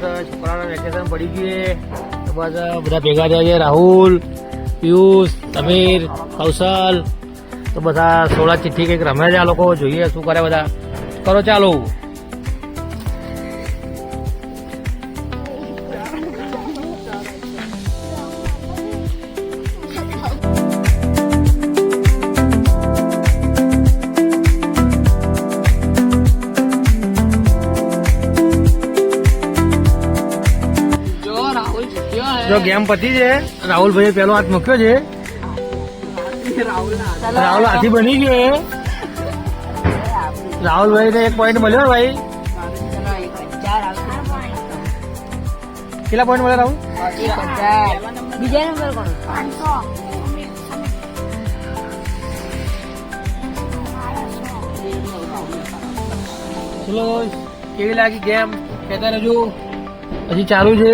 બસ છોકરાના વેકેશન પડી ગયું તો બસ બધા ભેગા થયા છે. રાહુલ, પિયુષ, સમીર, કૌશલ તો બધા 16 ચિઠ્ઠી કંઈક રમે છે. આ લોકો જોઈએ શું કરે બધા. કરો ચાલો. જો ગેમ પતી છે. રાહુલભાઈ પેલો હાથ મૂક્યો છે. રાહુલ હાથી બની ગયો. રાહુલભાઈ ને 1 પોઈન્ટ મળ્યો ભાઈ. કેટલા પોઈન્ટ મળ્યા રાહુલ? બીજા નંબર કોણ? ચલો કેવી લાગી ગેમ કહેતા રહેજો. હજી ચાલુ છે.